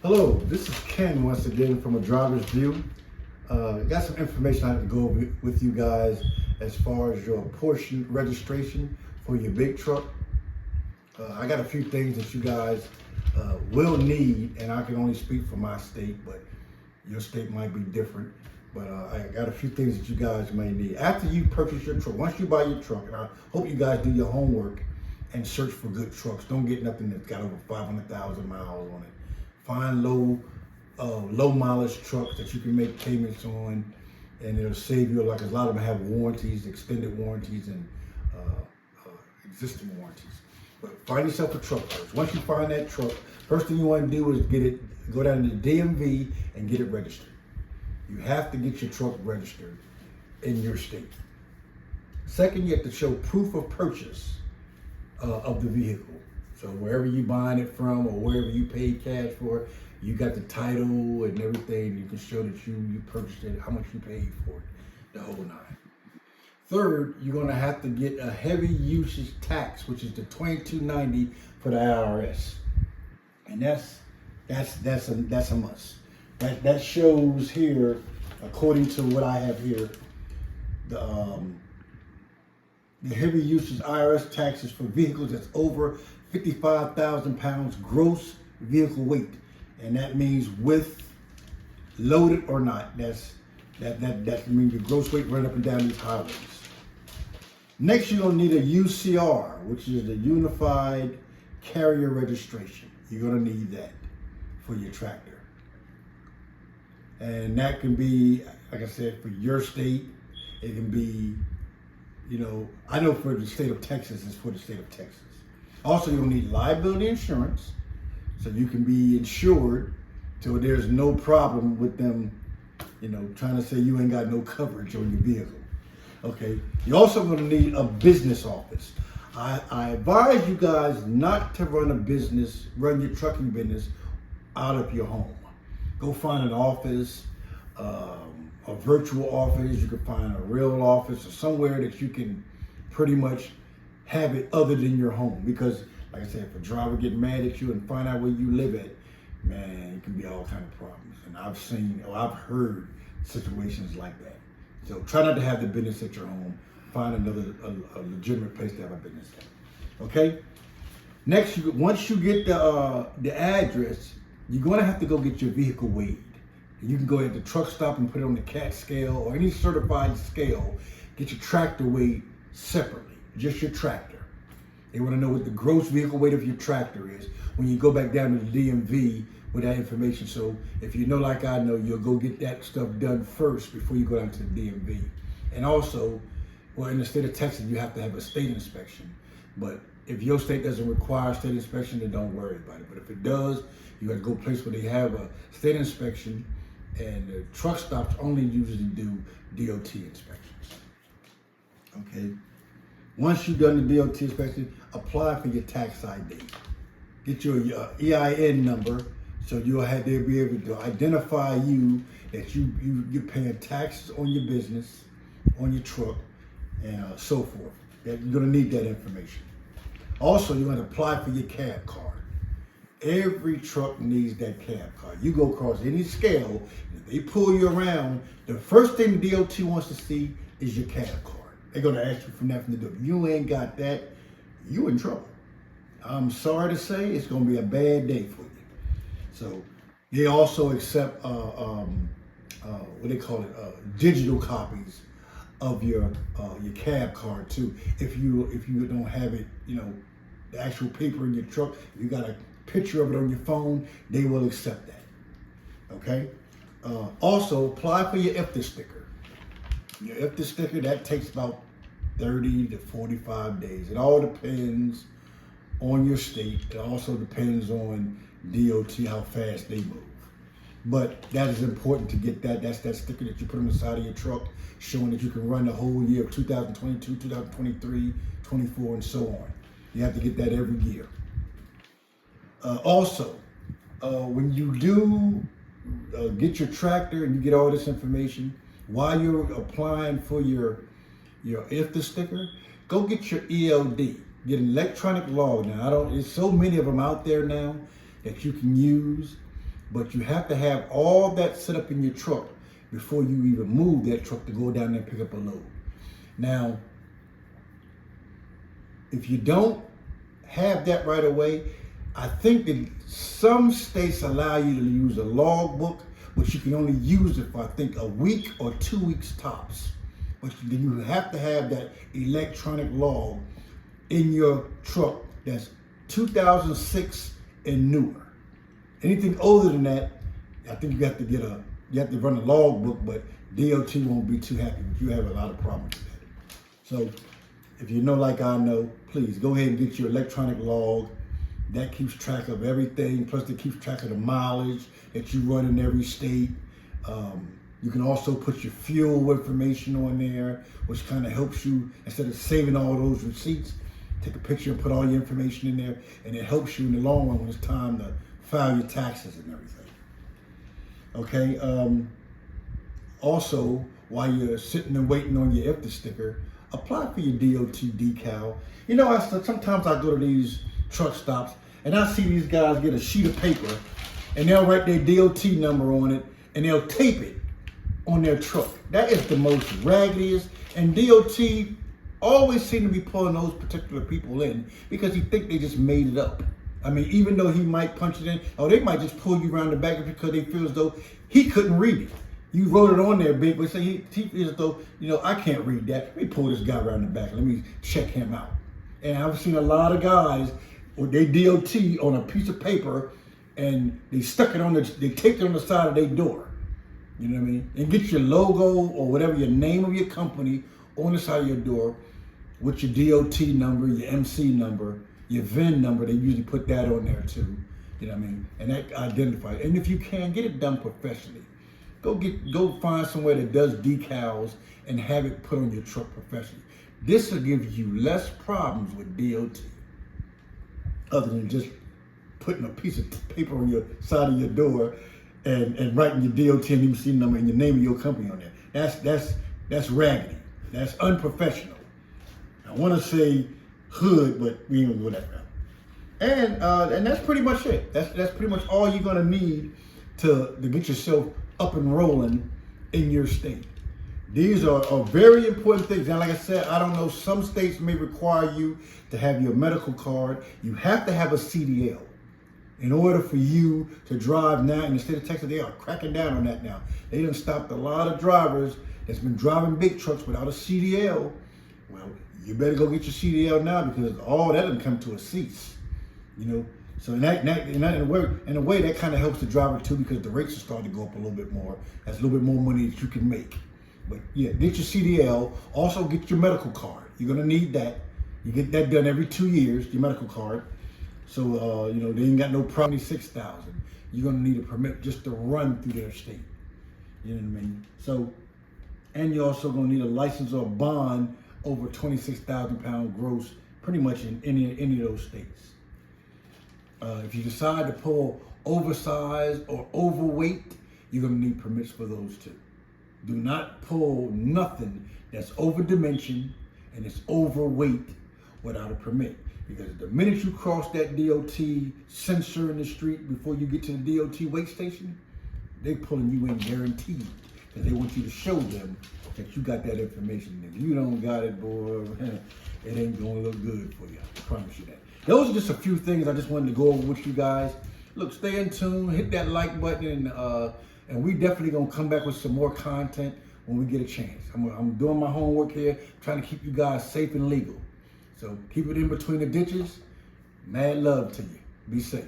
Hello, this is Ken once again from A Driver's View. Got some information I have to go over with you guys as far as your portion registration for your big truck. I got a few things that you guys will need, and I can only speak for my state, but your state might be different. But I got a few things that you guys may need. After you purchase your truck, once you buy your truck, and I hope you guys do your homework and search for good trucks. Don't get nothing that's got over 500,000 miles on it. Find low mileage trucks that you can make payments on, and it'll save you. Like a lot of them have warranties, extended warranties, and existing warranties. But find yourself a truck first. Once you find that truck, first thing you want to do is go down to the DMV and get it registered. You have to get your truck registered in your state. Second, you have to show proof of purchase of the vehicle. So wherever you buying it from or wherever you paid cash for it, you got the title and everything. You can show that you purchased it, how much you paid for it, the whole nine. Third, you're gonna have to get a heavy usage tax, which is the $22.90 for the IRS, and that's a must. That shows here, according to what I have here, the heavy usage IRS taxes for vehicles that's over 55,000 pounds gross vehicle weight, and that means with loaded or not. That means your gross weight right up and down these highways. Next, you're gonna need a UCR, which is the Unified Carrier Registration. You're gonna need that for your tractor, and that can be, like I said, for your state. It can be, I know for the state of Texas, it's for the state of Texas. Also, you'll need liability insurance, so you can be insured till there's no problem with them, trying to say you ain't got no coverage on your vehicle. Okay. You're also going to need a business office. I advise you guys not to run your trucking business out of your home. Go find an office, a virtual office. You can find a real office or somewhere that you can pretty much have it other than your home, because like I said, if a driver get mad at you and find out where you live at, man, it can be all kind of problems. And I've heard situations like that. So try not to have the business at your home. Find a legitimate place to have a business at. Okay. Next, once you get the address, you're going to have to go get your vehicle weighed. You can go at the truck stop and put it on the CAT scale or any certified scale. Get your tractor weighed separately. Just your tractor. They want to know what the gross vehicle weight of your tractor is when you go back down to the DMV with that information. So if you know, like I know, you'll go get that stuff done first before you go down to the DMV. And also, well, in the state of Texas, you have to have a state inspection. But if your state doesn't require a state inspection, then don't worry about it. But if it does, you got to go place where they have a state inspection, and the truck stops only usually do DOT inspections. Okay. Once you've done the DOT inspection, apply for your tax ID. Get your EIN number, so they'll be able to identify you, that you're paying taxes on your business, on your truck, and so forth. You're gonna need that information. Also, you're gonna apply for your cab card. Every truck needs that cab card. You go across any scale, if they pull you around, the first thing the DOT wants to see is your cab card. They're gonna ask you for nothing to do. If you ain't got that, you in trouble. I'm sorry to say, it's gonna be a bad day for you. So they also accept what they call it, digital copies of your cab card too. If you don't have it, the actual paper in your truck, if you got a picture of it on your phone, they will accept that. Okay. Also, apply for your IFTA sticker. Your IFTA sticker, that takes about 30 to 45 days. It all depends on your state. It also depends on DOT, how fast they move. But that is important to get that. That's that sticker that you put on the side of your truck, showing that you can run the whole year of 2022, 2023, 24, and so on. You have to get that every year. Also, when you do get your tractor and you get all this information, while you're applying for your IFTA sticker, go get your ELD. Get an electronic log. Now, there's so many of them out there now that you can use, But you have to have all that set up in your truck before you even move that truck to go down there and pick up a load. Now, if you don't have that right away, I think that some states allow you to use a logbook, but you can only use it for, I think, a week or 2 weeks tops. But then you have to have that electronic log in your truck that's 2006 and newer. Anything older than that, I think you have to run a logbook, but DOT won't be too happy if you have a lot of problems with that. So if you know like I know, please go ahead and get your electronic log. That keeps track of everything, plus it keeps track of the mileage that you run in every state. You can also put your fuel information on there, which kind of helps you, instead of saving all those receipts, take a picture and put all your information in there, and it helps you in the long run when it's time to file your taxes and everything. Okay, also, while you're sitting and waiting on your IFTA sticker, apply for your DOT decal. You know, sometimes I go to these truck stops and I see these guys get a sheet of paper and they'll write their DOT number on it and they'll tape it on their truck. That is the most raggediest, and DOT always seem to be pulling those particular people in because he think they just made it up. I mean, even though he might punch it in, or they might just pull you around the back because they feel as though he couldn't read it. You wrote it on there big, but say he feels as though, you know, I can't read that. Let me pull this guy around the back. Let me check him out. And I've seen a lot of guys with their DOT on a piece of paper and they stuck it they taped it on the side of their door. You know what I mean? And get your logo or whatever, your name of your company on the side of your door with your DOT number, your MC number, your VIN number. They usually put that on there too. You know what I mean? And that identifies. And if you can, get it done professionally. Go find somewhere that does decals and have it put on your truck professionally. This will give you less problems with DOT, other than just putting a piece of paper on your side of your door and writing your DOT and MC number and your name of your company on there. That's raggedy. That's unprofessional. I want to say hood, but we ain't gonna go that route. And that's pretty much it. That's pretty much all you're gonna need to get yourself up and rolling in your state. These are very important things. Now, like I said, I don't know, some states may require you to have your medical card. You have to have a CDL in order for you to drive now. In the state of Texas, they are cracking down on that now. They done stopped a lot of drivers that's been driving big trucks without a CDL. Well, you better go get your CDL now because all that doesn't come to a cease, you know. So in a way, that kind of helps the driver too, because the rates are starting to go up a little bit more. That's a little bit more money that you can make. But yeah, get your CDL. Also get your medical card. You're gonna need that. You get that done every 2 years, your medical card. So you know, they ain't got no problem. 26,000. You're gonna need a permit just to run through their state. You know what I mean? So, and you're also gonna need a license or a bond over 26,000 pound gross, pretty much in any of those states. If you decide to pull oversized or overweight, you're gonna need permits for those too. Do not pull nothing that's over dimension and it's overweight without a permit. Because the minute you cross that DOT sensor in the street before you get to the DOT weight station, they're pulling you in guaranteed. Because they want you to show them that you got that information. If you don't got it, boy, it ain't gonna look good for you. I promise you that. Those are just a few things I just wanted to go over with you guys. Look, stay in tune, hit that like button, and we definitely gonna come back with some more content when we get a chance. I'm doing my homework here, trying to keep you guys safe and legal. So keep it in between the ditches. Mad love to you. Be safe.